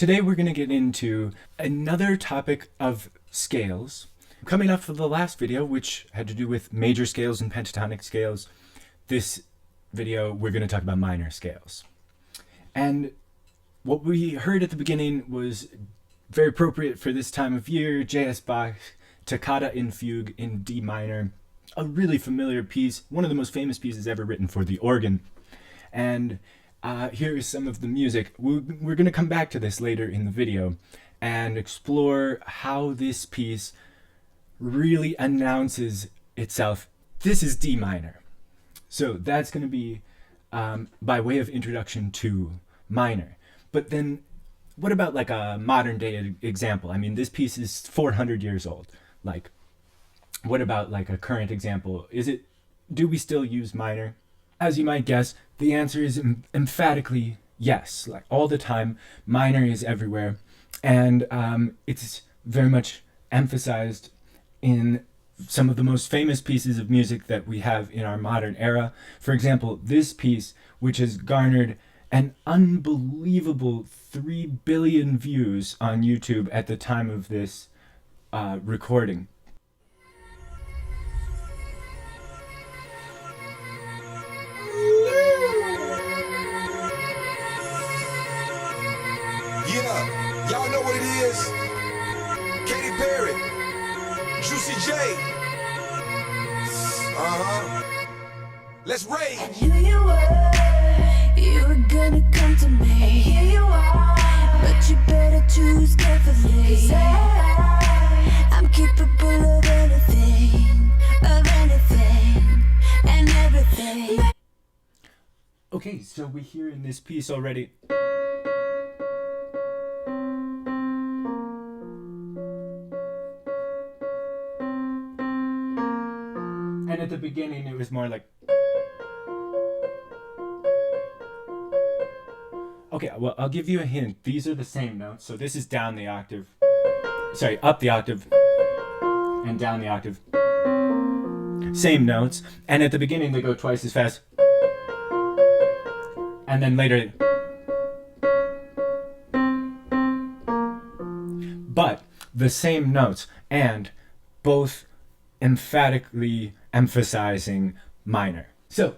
Today we're going to get into another topic of scales. Coming off of the last video, which had to do with major scales and pentatonic scales, this video we're going to talk about minor scales. And what we heard at the beginning was very appropriate for this time of year. J.S. Bach, Toccata in Fugue in D minor, a really familiar piece, one of the most famous pieces ever written for the organ. And here is some of the music. We're going to come back to this later in the video and explore how this piece really announces itself. This is D minor. So that's going to be by way of introduction to minor. But then what about like a modern day example? I mean, this piece is 400 years old. Like, what about like a current example? Do we still use minor? As you might guess, the answer is emphatically yes. Like all the time, minor is everywhere. And it's very much emphasized in some of the most famous pieces of music that we have in our modern era. For example, this piece, which has garnered an unbelievable 3 billion views on YouTube at the time of this recording. Yeah, y'all know what it is. Katy Perry, Juicy J. Let's rage. And here you were gonna come to me. And here you are, but you better choose carefully. 'Cause I'm capable of anything, and everything. Okay, so we hear in this piece already. And at the beginning, it was more like. Okay, well, I'll give you a hint. These are the same notes. So this is down the octave. Sorry, up the octave. And down the octave. Same notes. And at the beginning, they go twice as fast. And then later. But the same notes. And both emphatically emphasizing minor. So,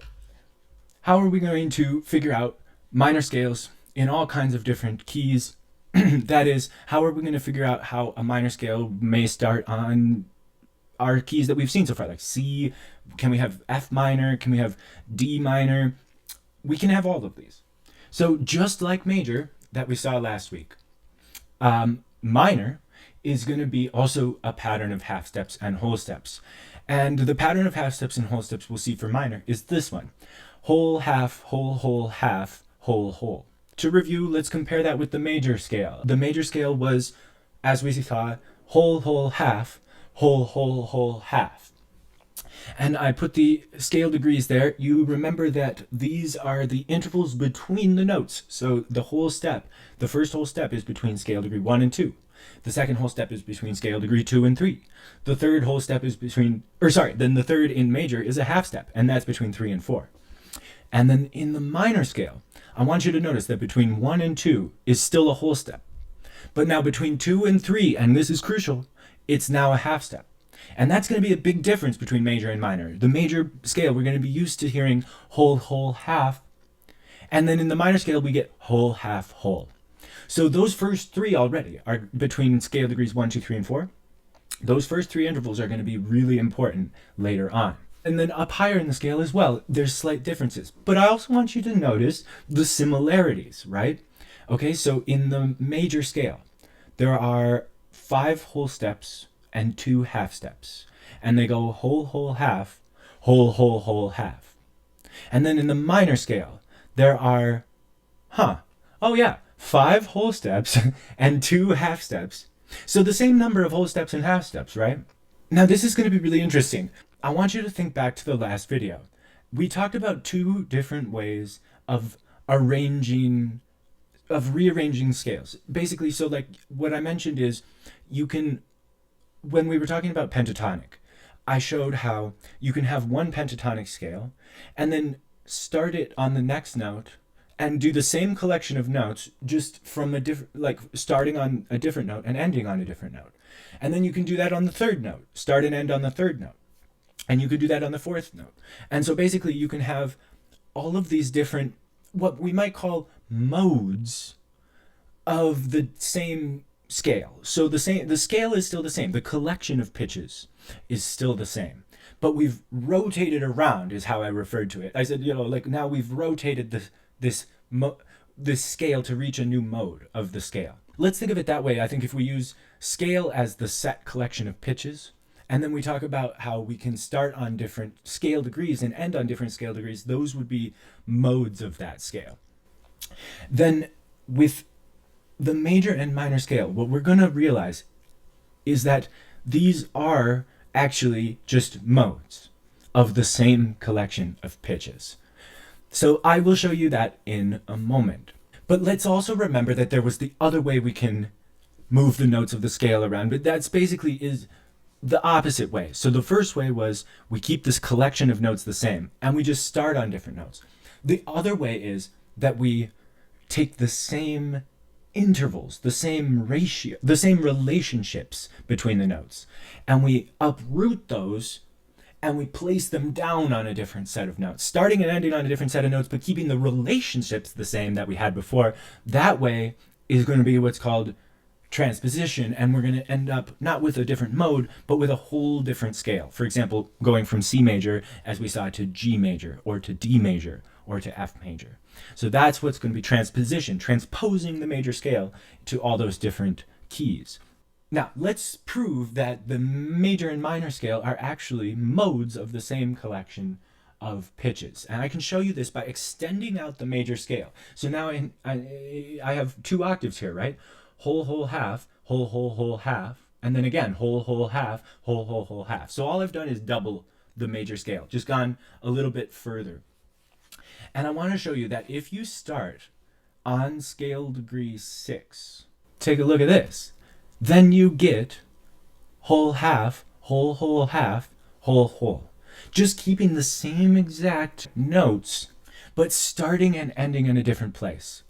how are we going to figure out minor scales in all kinds of different keys? That is, how are we going to figure out how a minor scale may start on our keys that we've seen so far? Like C, can we have F minor? Can we have D minor? We can have all of these. So just like major that we saw last week, minor is going to be also a pattern of half steps and whole steps. And the pattern of half steps and whole steps we'll see for minor is this one. Whole, half, whole, half, whole. To review, let's compare that with the major scale. The major scale was, as we saw, whole, half, whole, half. And I put the scale degrees there. You remember that these are the intervals between the notes. So the whole step, the first whole step is between scale degree 1 and 2. The second whole step is between scale degree 2 and 3. The third whole step is then the third in major is a half step, and that's between 3 and 4. And then in the minor scale, I want you to notice that between 1 and 2 is still a whole step. But now between 2 and 3, and this is crucial, it's now a half step. And that's going to be a big difference between major and minor. The major scale, we're going to be used to hearing whole, half. And then in the minor scale, we get whole, half, whole. So those first three already are between scale degrees 1, 2, 3, and 4. Those first three intervals are going to be really important later on. And then up higher in the scale as well, there's slight differences. But I also want you to notice the similarities, right? Okay, so in the major scale, there are 5 whole steps and 2 half steps. And they go whole, half, whole, half. And then in the minor scale, there are, 5 whole steps and 2 half steps. So the same number of whole steps and half steps, right? Now this is going to be really interesting. I want you to think back to the last video. We talked about 2 different ways of rearranging scales. Basically, so like what I mentioned is when we were talking about pentatonic, I showed how you can have one pentatonic scale and then start it on the next note and do the same collection of notes, just from a different, like starting on a different note and ending on a different note. And then you can do that on the third note, start and end on the third note. And you could do that on the fourth note. And so basically you can have all of these different, what we might call modes of the same scale. So the scale is still the same. The collection of pitches is still the same. But we've rotated around, is how I referred to it. I said, like now we've rotated this scale to reach a new mode of the scale. Let's think of it that way. I think if we use scale as the set collection of pitches, and then we talk about how we can start on different scale degrees and end on different scale degrees, those would be modes of that scale. Then with the major and minor scale, what we're going to realize is that these are actually just modes of the same collection of pitches. So I will show you that in a moment. But let's also remember that there was the other way we can move the notes of the scale around, but that's basically is the opposite way. So the first way was we keep this collection of notes the same and we just start on different notes. The other way is that we take the same intervals, the same ratio, the same relationships between the notes, and we uproot those and we place them down on a different set of notes, starting and ending on a different set of notes, but keeping the relationships the same that we had before. That way is going to be what's called transposition, and we're going to end up not with a different mode, but with a whole different scale. For example, going from C major, as we saw, to G major, or to D major, or to F major. So that's what's going to be transposition, transposing the major scale to all those different keys. Now, let's prove that the major and minor scale are actually modes of the same collection of pitches. And I can show you this by extending out the major scale. So now I have 2 octaves here, right? Whole, whole, half, whole, whole, whole, half, and then again, whole, whole, half, whole, whole, whole, half. So all I've done is double the major scale, just gone a little bit further. And I want to show you that if you start on scale degree 6, take a look at this. Then you get whole, half, whole, whole, half, whole, whole. Just keeping the same exact notes, but starting and ending in a different place.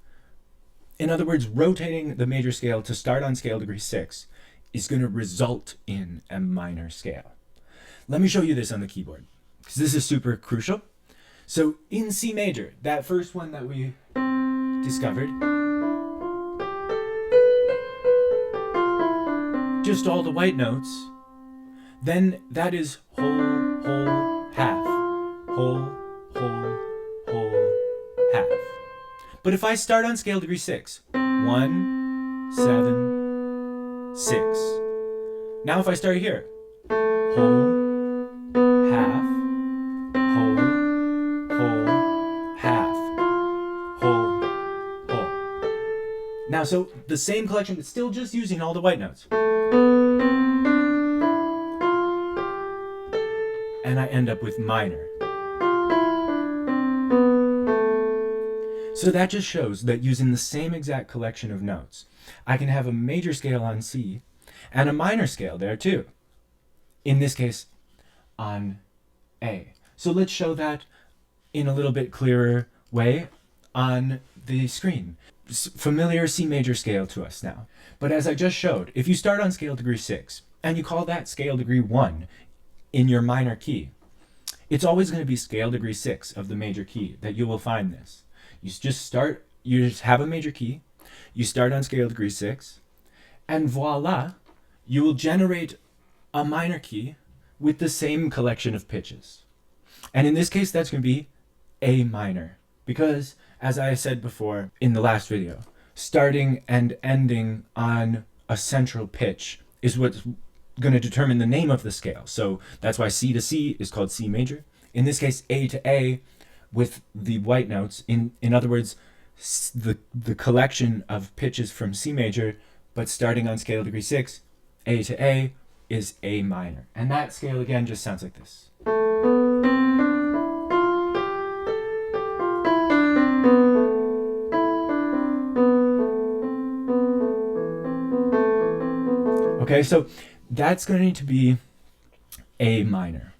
In other words, rotating the major scale to start on scale degree 6 is going to result in a minor scale. Let me show you this on the keyboard, because this is super crucial. So in C major, that first one that we discovered, just all the white notes, then that is whole, whole, half, whole, whole, whole, half. But if I start on scale degree 6, 1, 7, 6. Now if I start here, whole, half, whole, whole, half, whole, whole. Now so the same collection, but still just using all the white notes. And I end up with minor. So that just shows that using the same exact collection of notes, I can have a major scale on C and a minor scale there too. In this case, on A. So let's show that in a little bit clearer way on the screen. Familiar C major scale to us now. But as I just showed, if you start on scale degree 6 and you call that scale degree 1 in your minor key, it's always going to be scale degree 6 of the major key that you will find this. You just have a major key, you start on scale degree 6, and voila, you will generate a minor key with the same collection of pitches. And in this case, that's going to be A minor, because as I said before in the last video, starting and ending on a central pitch is what's going to determine the name of the scale. So that's why C to C is called C major. In this case, A to A with the white notes. In other words, the collection of pitches from C major, but starting on scale degree 6, A to A is A minor. And that scale again just sounds like this. Okay, so that's going to be A minor.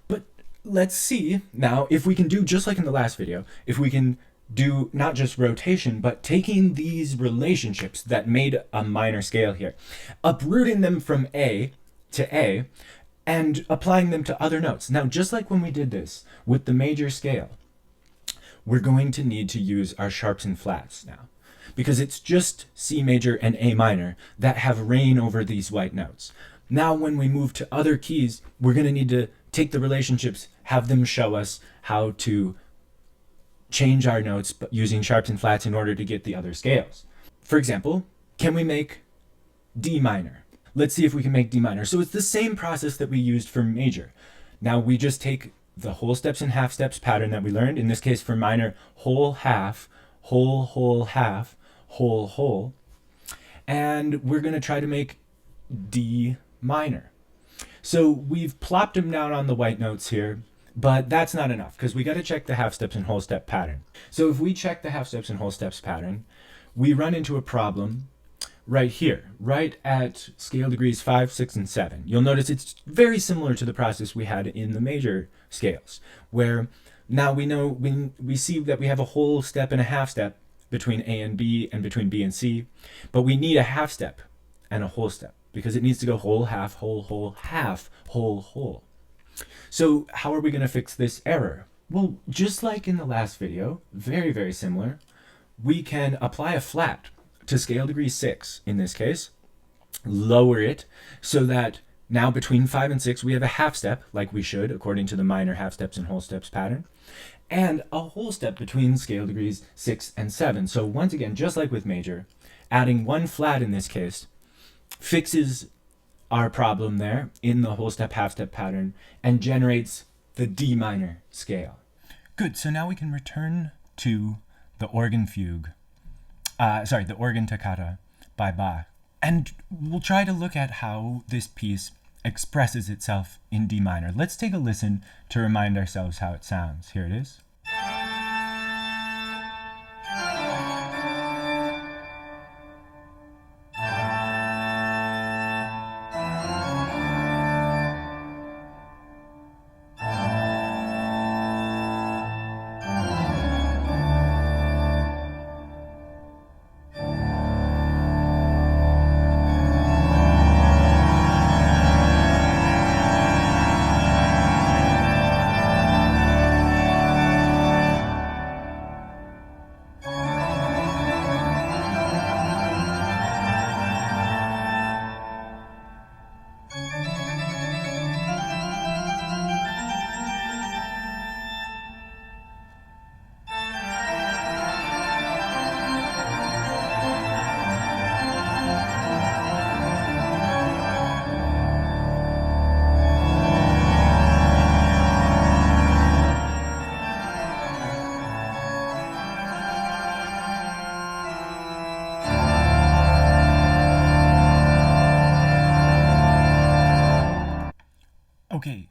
But let's see now if we can do just like in the last video, if we can do not just rotation, but taking these relationships that made a minor scale here, uprooting them from A to A, and applying them to other notes. Now, just like when we did this with the major scale, we're going to need to use our sharps and flats now, because it's just C major and A minor that have reign over these white notes. Now, when we move to other keys, we're going to need to take the relationships, have them show us how to change our notes using sharps and flats in order to get the other scales. For example, can we make D minor? Let's see if we can make D minor. So it's the same process that we used for major. Now we just take the whole steps and half steps pattern that we learned. In this case for minor, whole, half, whole, half, whole. And we're going to try to make D minor. So we've plopped them down on the white notes here, but that's not enough because we got to check the half steps and whole step pattern. So if we check the half steps and whole steps pattern, we run into a problem right here, right at scale degrees 5, 6, and 7. You'll notice it's very similar to the process we had in the major scales, where now we know we see that we have a whole step and a half step between A and B and between B and C, but we need a half step and a whole step because it needs to go whole, half, whole, half, whole. So how are we going to fix this error? Well, just like in the last video, very, very similar, we can apply a flat to scale degree 6 in this case, lower it so that now between 5 and 6 we have a half step like we should according to the minor half steps and whole steps pattern, and a whole step between scale degrees 6 and 7. So once again, just like with major, adding one flat in this case fixes our problem there in the whole step half step pattern and generates the D minor scale. Good, so now we can return to the organ fugue. The organ toccata by Bach. And we'll try to look at how this piece expresses itself in D minor. Let's take a listen to remind ourselves how it sounds. Here it is. Okay,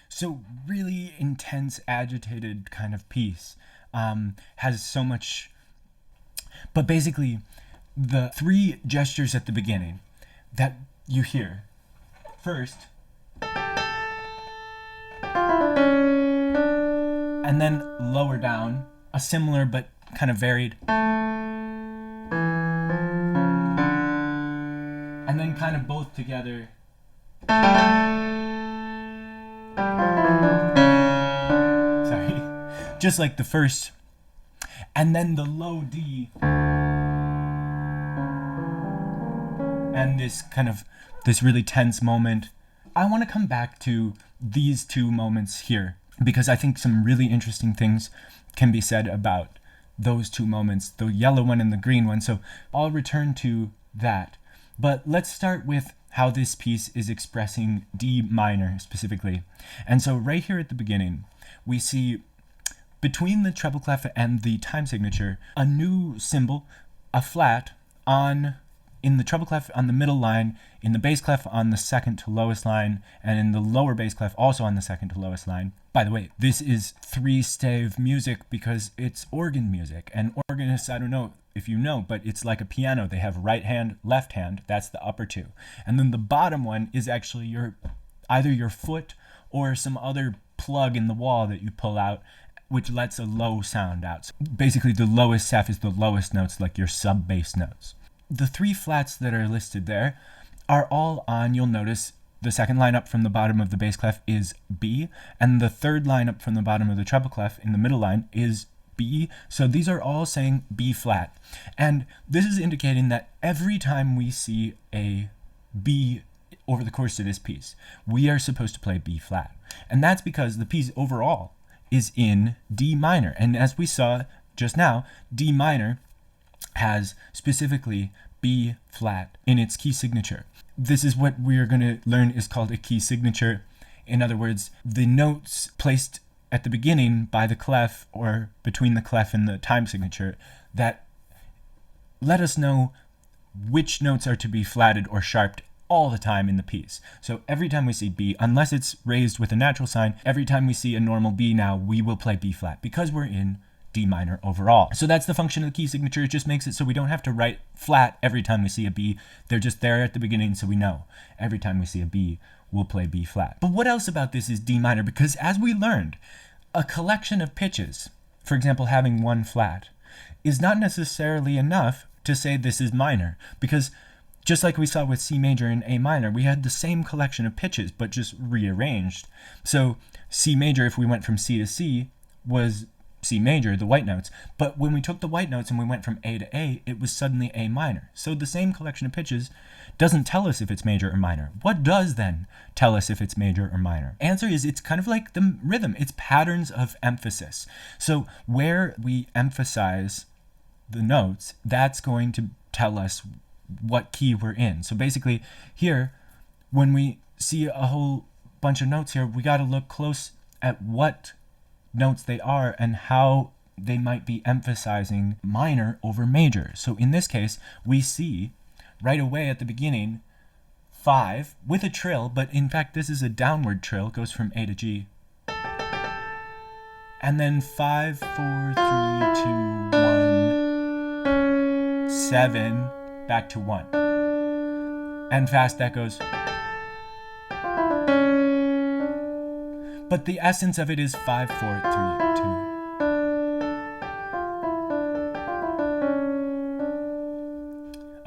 so really intense, agitated kind of piece, has so much, but basically the three gestures at the beginning that you hear. First, and then lower down, a similar but kind of varied, and then kind of both together. Sorry, just like the first, and then the low D, and this really tense moment. I want to come back to these two moments here because I think some really interesting things can be said about those two moments, the yellow one and the green one. So I'll return to that, but let's start with how this piece is expressing D minor specifically. And so right here at the beginning, we see between the treble clef and the time signature, a new symbol, a flat in the treble clef on the middle line, in the bass clef on the second to lowest line, and in the lower bass clef also on the second to lowest line. By the way, this is three-stave music because it's organ music, and organists, I don't know if you know, but it's like a piano. They have right hand, left hand, that's the upper two. And then the bottom one is actually either your foot or some other plug in the wall that you pull out which lets a low sound out. So basically, the lowest F is the lowest notes, like your sub-bass notes. The 3 flats that are listed there are all on, you'll notice, the second line up from the bottom of the bass clef is B, and the third line up from the bottom of the treble clef in the middle line is B. So these are all saying B flat. And this is indicating that every time we see a B over the course of this piece, we are supposed to play B flat. And that's because the piece overall is in D minor. And as we saw just now, D minor has specifically B flat in its key signature. This is what we are going to learn is called a key signature. In other words, the notes placed at the beginning by the clef or between the clef and the time signature that let us know which notes are to be flatted or sharped all the time in the piece. So every time we see B, unless it's raised with a natural sign, every time we see a normal B now, we will play B flat because we're in D minor overall. So that's the function of the key signature. It just makes it so we don't have to write flat every time we see a B. They're just there at the beginning, so we know every time we see a B, we'll play B flat. But what else about this is D minor? Because as we learned, a collection of pitches, for example, having 1 flat, is not necessarily enough to say this is minor, because just like we saw with C major and A minor, we had the same collection of pitches, but just rearranged. So C major, if we went from C to C, was C major, the white notes. But when we took the white notes and we went from A to A, it was suddenly A minor. So the same collection of pitches doesn't tell us if it's major or minor. What does then tell us if it's major or minor? Answer is it's kind of like the rhythm. It's patterns of emphasis. So where we emphasize the notes, that's going to tell us what key we're in. So basically here, when we see a whole bunch of notes here, we got to look close at what notes they are and how they might be emphasizing minor over major. So in this case, we see right away at the beginning 5 with a trill, but in fact this is a downward trill, it goes from A to G. And then 5, 4, 3, 2, 1, 7, back to 1. And fast that goes. But the essence of it is 5, 4, 3, 2.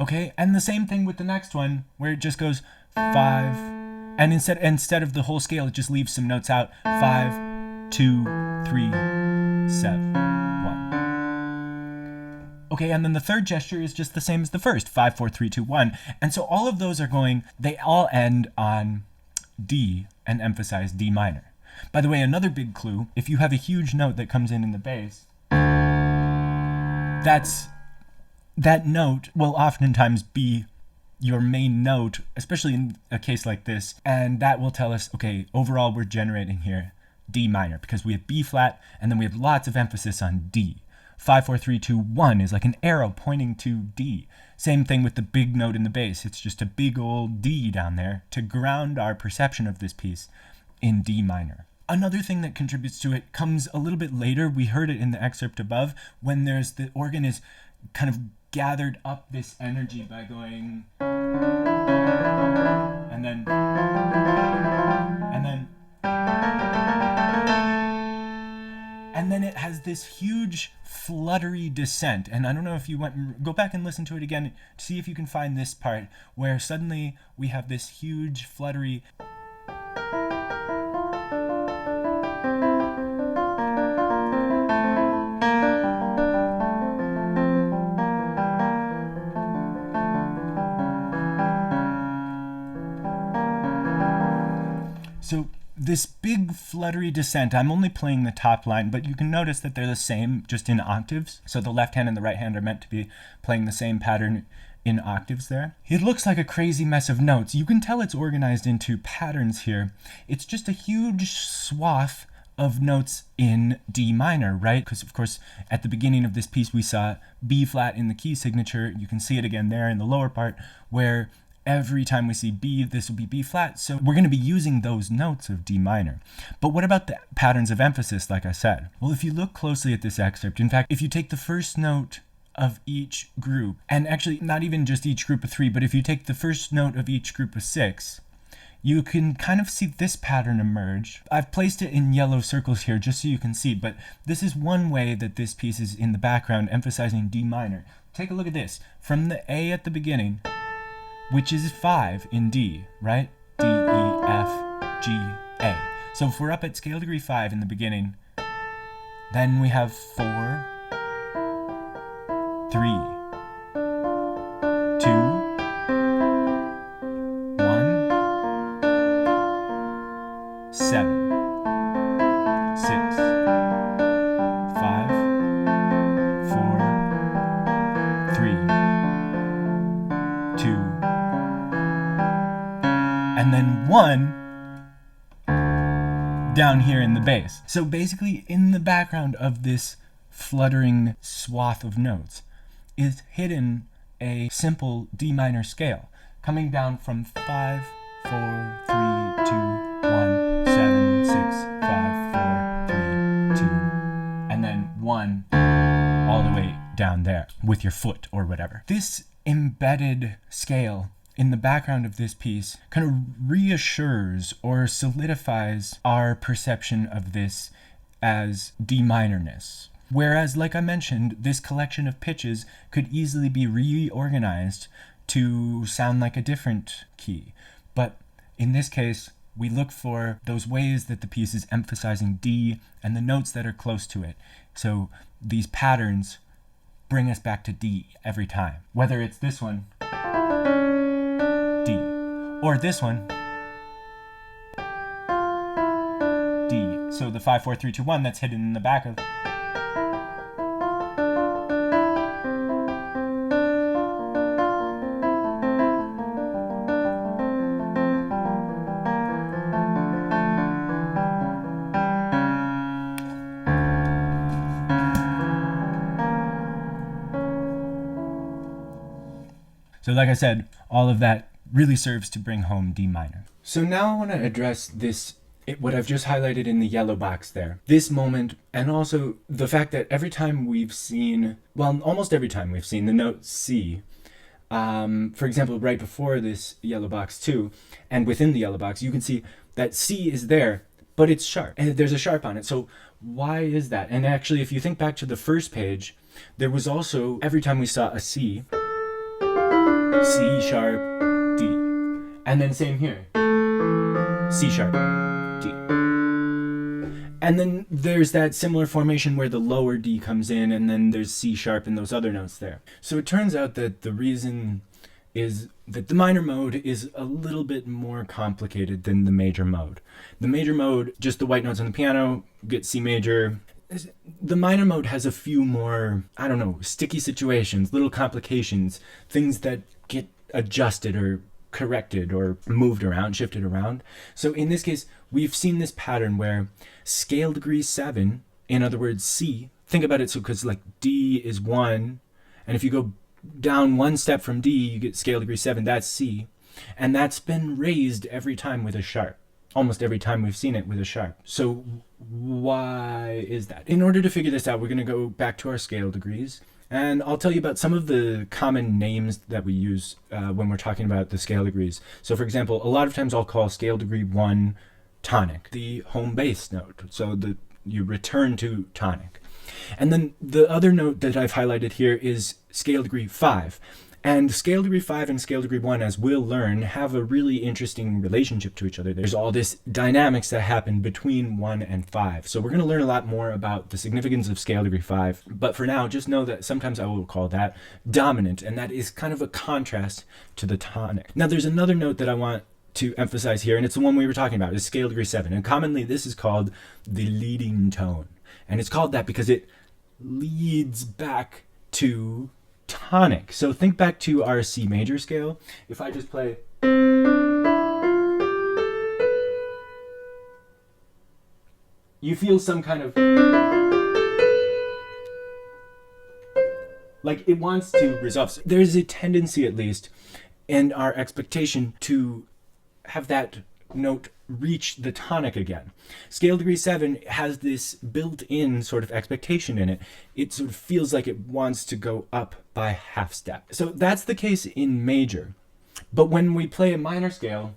Okay, and the same thing with the next one, where it just goes 5, and instead of the whole scale, it just leaves some notes out. 5, 2, 3, 7, 1. Okay, and then the third gesture is just the same as the first, 5, 4, 3, 2, 1. And so all of those are going, they all end on D and emphasize D minor. By the way, another big clue, if you have a huge note that comes in the bass, that note will oftentimes be your main note, especially in a case like this, and that will tell us, okay, overall we're generating here D minor, because we have B flat, and then we have lots of emphasis on D. 5, 4, 3, 2, 1 is like an arrow pointing to D. Same thing with the big note in the bass. It's just a big old D down there to ground our perception of this piece in D minor. Another thing that contributes to it comes a little bit later. We heard it in the excerpt above, when the organ is kind of gathered up this energy by going, and then, and then it has this huge fluttery descent. And I don't know if you go back and listen to it again to see if you can find this part where suddenly we have this huge fluttery. So this big fluttery descent, I'm only playing the top line, but you can notice that they're the same, just in octaves. So the left hand and the right hand are meant to be playing the same pattern in octaves there. It looks like a crazy mess of notes. You can tell it's organized into patterns here. It's just a huge swath of notes in D minor, right? Because of course, at the beginning of this piece, we saw B flat in the key signature. You can see it again there in the lower part, where every time we see B, this will be B flat. So we're going to be using those notes of D minor. But what about the patterns of emphasis, like I said? Well, if you look closely at this excerpt, in fact, if you take the first note of each group, and actually not even just each group of 3, but if you take the first note of each group of 6, you can kind of see this pattern emerge. I've placed it in yellow circles here just so you can see, but this is one way that this piece is in the background emphasizing D minor. Take a look at this. From the A at the beginning, which is 5 in D, right? D, E, F, G, A. So if we're up at scale degree 5 in the beginning, then we have 4, 3, 2, 1, 7, 6, 5, 4, 3, 2, and then 1 down here in the bass. So basically in the background of this fluttering swath of notes is hidden a simple D minor scale coming down from 5, 4, 3, 2, 1, 7, 6, 5, 4, 3, 2, and then 1 all the way down there with your foot or whatever. This embedded scale in the background of this piece kind of reassures or solidifies our perception of this as D minor-ness. Whereas, like I mentioned, this collection of pitches could easily be reorganized to sound like a different key. But in this case, we look for those ways that the piece is emphasizing D and the notes that are close to it. So these patterns bring us back to D every time. Whether it's this one, D, or this one, D. So the 5, 4, 3, 2, 1 that's hidden in the back of. So like I said, all of that really serves to bring home D minor. So now I want to address this, what I've just highlighted in the yellow box there. This moment, and also the fact that every time we've seen, well, almost every time we've seen the note C, for example, right before this yellow box too, and within the yellow box, you can see that C is there, but it's sharp, and there's a sharp on it. So why is that? And actually, if you think back to the first page, there was also, every time we saw a C, C sharp, D. And then same here. C sharp, D. And then there's that similar formation where the lower D comes in and then there's C sharp and those other notes there. So it turns out that the reason is that the minor mode is a little bit more complicated than the major mode. The major mode, just the white notes on the piano, get C major. The minor mode has a few more, I don't know, sticky situations, little complications, things that get adjusted or corrected or moved around, shifted around. So in this case, we've seen this pattern where scale degree 7, in other words, C, think about it, so because like D is 1, and if you go down one step from D, you get scale degree 7, that's C, and that's been raised every time with a sharp. Almost every time we've seen it with a sharp. So why is that? In order to figure this out, we're going to go back to our scale degrees, and I'll tell you about some of the common names that we use when we're talking about the scale degrees. So for example, a lot of times I'll call scale degree 1 tonic, the home bass note. So you return to tonic. And then the other note that I've highlighted here is scale degree 5. And scale degree 5 and scale degree 1, as we'll learn, have a really interesting relationship to each other. There's all this dynamics that happen between 1 and 5. So we're going to learn a lot more about the significance of scale degree 5. But for now, just know that sometimes I will call that dominant, and that is kind of a contrast to the tonic. Now there's another note that I want to emphasize here, and it's the one we were talking about, is scale degree 7. And commonly this is called the leading tone. And it's called that because it leads back to tonic. So think back to our C major scale. If I just play, you feel some kind of, like it wants to resolve. There's a tendency, at least, and our expectation to have that note reach the tonic again. Scale degree 7 has this built-in sort of expectation in it. It sort of feels like it wants to go up by half step. So that's the case in major. But when we play a minor scale,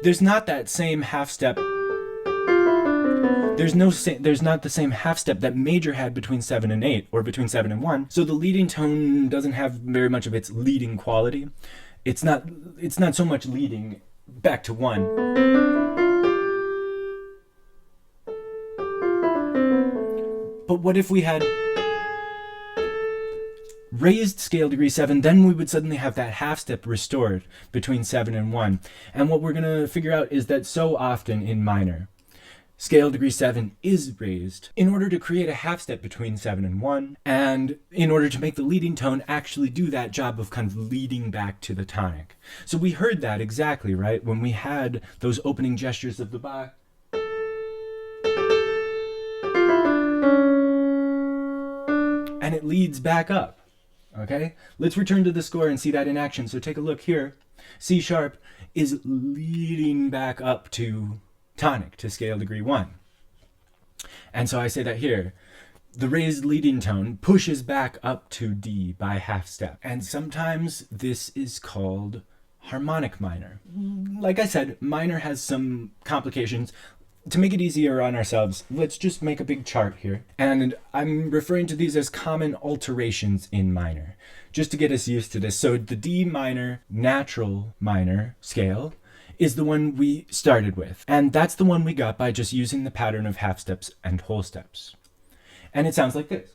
there's not that same half step. There's not the same half step that major had between 7 and 8, or between 7 and 1. So the leading tone doesn't have very much of its leading quality. It's not so much leading back to 1. But what if we had raised scale degree 7, then we would suddenly have that half step restored between 7 and 1. And what we're going to figure out is that so often in minor, scale degree 7 is raised in order to create a half step between 7 and 1, and in order to make the leading tone actually do that job of kind of leading back to the tonic. So we heard that exactly, right? When we had those opening gestures of the Bach. And it leads back up. Okay, let's return to the score and see that in action. So take a look here. C sharp is leading back up to tonic, to scale degree 1. And so I say that here. The raised leading tone pushes back up to D by half step. And sometimes this is called harmonic minor. Like I said, minor has some complications. To make it easier on ourselves, let's just make a big chart here. And I'm referring to these as common alterations in minor, just to get us used to this. So the D minor natural minor scale is the one we started with. And that's the one we got by just using the pattern of half steps and whole steps. And it sounds like this.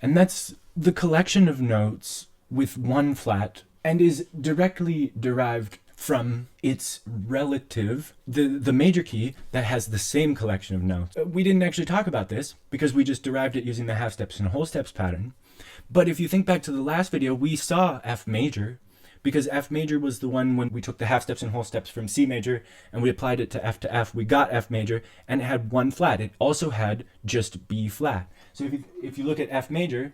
And that's the collection of notes with one flat, and is directly derived from its relative, the major key that has the same collection of notes. We didn't actually talk about this because we just derived it using the half steps and whole steps pattern. But if you think back to the last video, we saw F major, because F major was the one when we took the half steps and whole steps from C major and we applied it to F, we got F major, and it had one flat. It also had just B flat. So if you look at F major,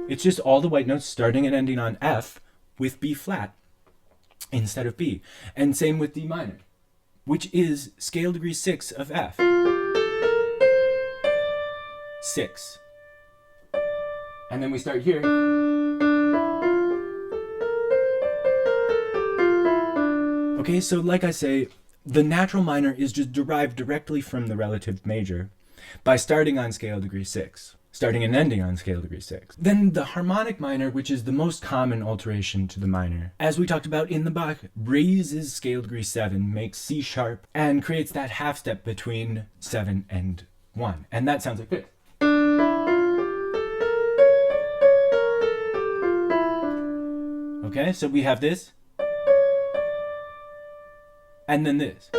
it's just all the white notes starting and ending on F with B flat instead of B. And same with D minor, which is scale degree 6 of F. 6. And then we start here. Okay, so like I say, the natural minor is just derived directly from the relative major by starting on scale degree 6. Starting and ending on scale degree 6. Then the harmonic minor, which is the most common alteration to the minor, as we talked about in the Bach, raises scale degree 7, makes C sharp, and creates that half step between 7 and 1. And that sounds like this. Okay, so we have this, and then this.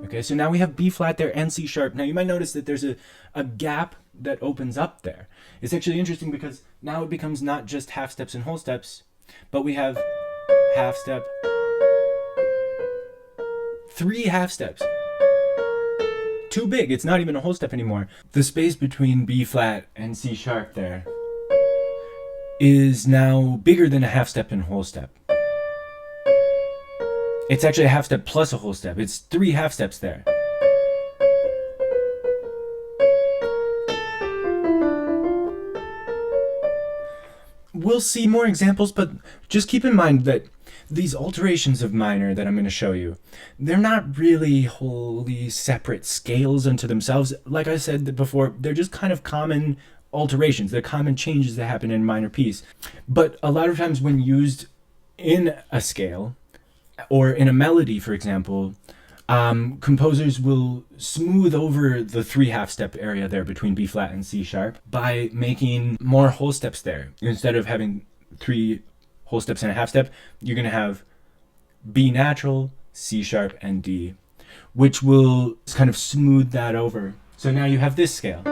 Okay, so now we have B flat there and C sharp. Now you might notice that there's a gap that opens up there. It's actually interesting because now it becomes not just half steps and whole steps, but we have half step, 3 half steps. Too big, it's not even a whole step anymore. The space between B flat and C sharp there is now bigger than a half step and whole step. It's actually a half step plus a whole step. It's 3 half steps there. We'll see more examples, but just keep in mind that these alterations of minor that I'm going to show you, they're not really wholly separate scales unto themselves. Like I said before, they're just kind of common alterations. They're common changes that happen in a minor piece. But a lot of times when used in a scale, or in a melody, for example, composers will smooth over the 3 half step area there between B flat and C sharp by making more whole steps there. Instead of having 3 whole steps and a half step, you're going to have B natural, C sharp, and D, which will kind of smooth that over. So now you have this scale.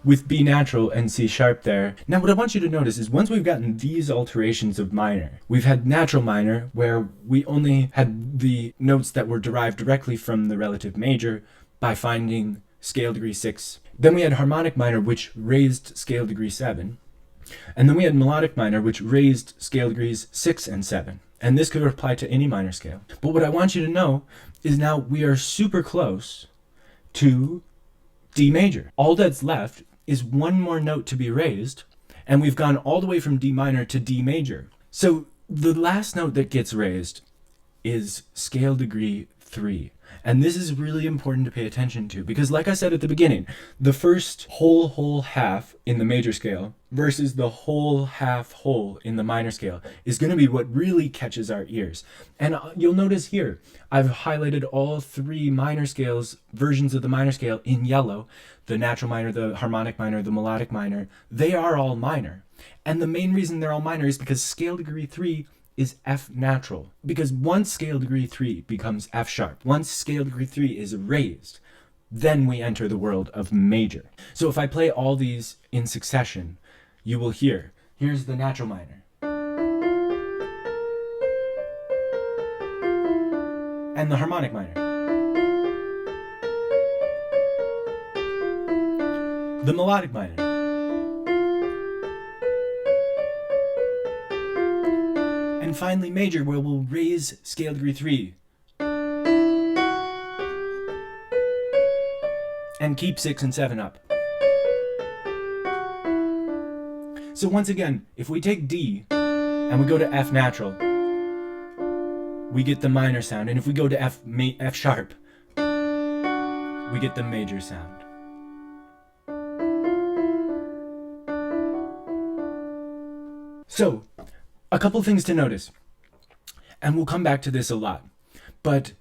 With B natural and C sharp there. Now what I want you to notice is once we've gotten these alterations of minor, we've had natural minor where we only had the notes that were derived directly from the relative major by finding scale degree 6. Then we had harmonic minor, which raised scale degree 7. And then we had melodic minor, which raised scale degrees 6 and 7. And this could apply to any minor scale. But what I want you to know is now we are super close to D major. All that's left is one more note to be raised, and we've gone all the way from D minor to D major. So the last note that gets raised is scale degree 3. And this is really important to pay attention to, because like I said at the beginning, the first whole half in the major scale versus the whole in the minor scale is going to be what really catches our ears. And you'll notice here, I've highlighted all 3 minor scales, versions of the minor scale in yellow. The natural minor, the harmonic minor, the melodic minor, they are all minor. And the main reason they're all minor is because scale degree 3 is F natural. Because once scale degree 3 becomes F sharp, once scale degree 3 is raised, then we enter the world of major. So if I play all these in succession, you will here's the natural minor. And the harmonic minor. The melodic minor. And finally major, where we'll raise scale degree 3 and keep 6 and 7 up. So once again, if we take D and we go to F natural, we get the minor sound. And if we go to F sharp, we get the major sound. So, a couple things to notice, and we'll come back to this a lot, but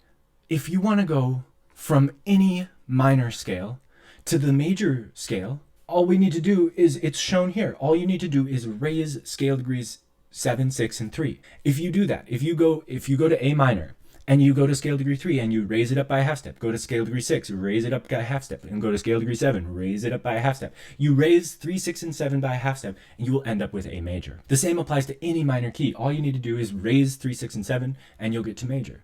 if you want to go from any minor scale to the major scale, all we need to do is, it's shown here, all you need to do is raise scale degrees 7, 6, and 3. If you do that, if you go to A minor, and you go to scale degree 3 and you raise it up by a half step, go to scale degree 6, raise it up by a half step, and go to scale degree 7, raise it up by a half step. You raise 3, 6, and 7 by a half step, and you will end up with A major. The same applies to any minor key. All you need to do is raise 3, 6, and 7, and you'll get to major.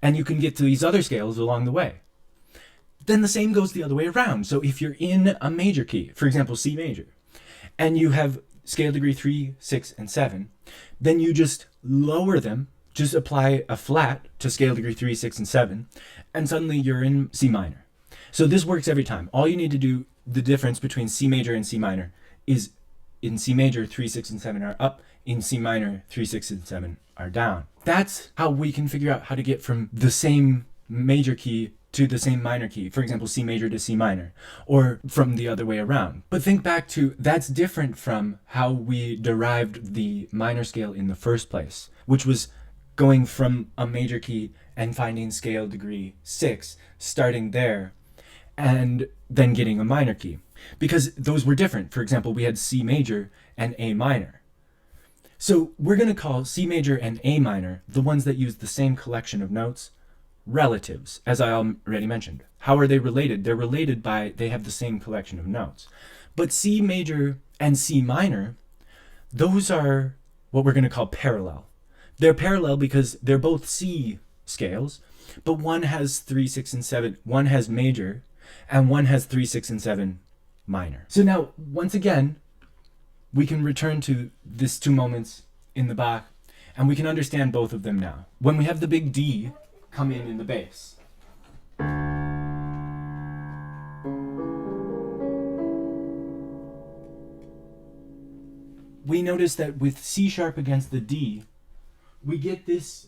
And you can get to these other scales along the way. Then the same goes the other way around. So if you're in a major key, for example, C major, and you have scale degree 3, 6, and 7, then you just lower them. Just apply a flat to scale degree 3, 6, and 7, and suddenly you're in C minor. So this works every time. All you need to do, the difference between C major and C minor is in C major, 3, 6, and 7 are up. In C minor, 3, 6, and 7 are down. That's how we can figure out how to get from the same major key to the same minor key. For example, C major to C minor, or from the other way around. But think back to, that's different from how we derived the minor scale in the first place, which was going from a major key and finding scale degree 6, starting there, and then getting a minor key. Because those were different. For example, we had C major and A minor. So we're going to call C major and A minor, the ones that use the same collection of notes, relatives, as I already mentioned. How are they related? They're related by they have the same collection of notes. But C major and C minor, those are what we're going to call parallel. They're parallel because they're both C scales, but one has 3, 6, and 7, one has major, and one has 3, 6, and 7 minor. So now, once again, we can return to these 2 moments in the Bach, and we can understand both of them now. When we have the big D come in the bass, we notice that with C sharp against the D, we get this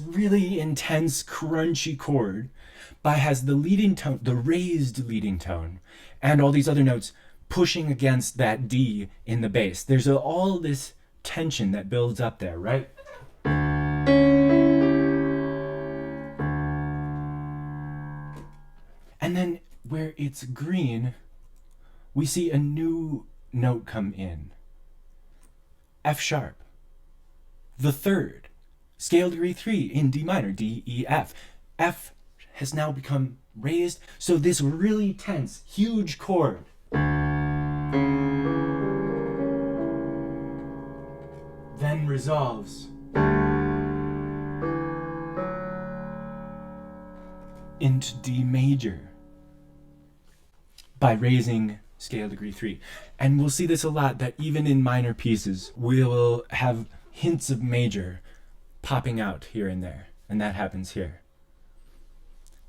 really intense crunchy chord, but has the leading tone, the raised leading tone, and all these other notes pushing against that D in the bass. There's all this tension that builds up there, right? And then where it's green, we see a new note come in. F sharp. The third. Scale degree 3 in D minor, D, E, F. F has now become raised, so this really tense, huge chord then resolves into D major. by raising scale degree 3. And we'll see this a lot, that even in minor pieces, we'll have hints of major popping out here and there, and that happens here.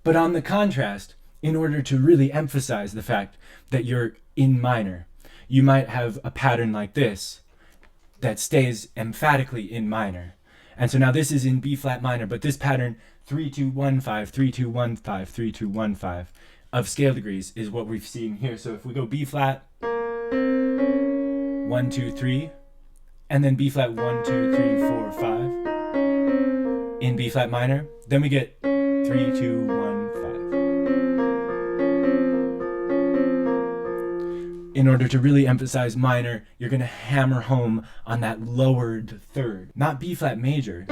But on the contrast, in order to really emphasize the fact that you're in minor, you might have a pattern like this that stays emphatically in minor. And so now this is in B flat minor, but this pattern 3-2-1-5, 3-2-1-5, 3-2-1-5 of scale degrees is what we've seen here. So if we go B flat 1 2 3, and then B flat 1 2 3 4 5 in B flat minor, then we get 3-2-1-5. In order to really emphasize minor, you're going to hammer home on that lowered third. Not B flat major,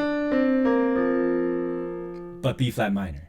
but B flat minor.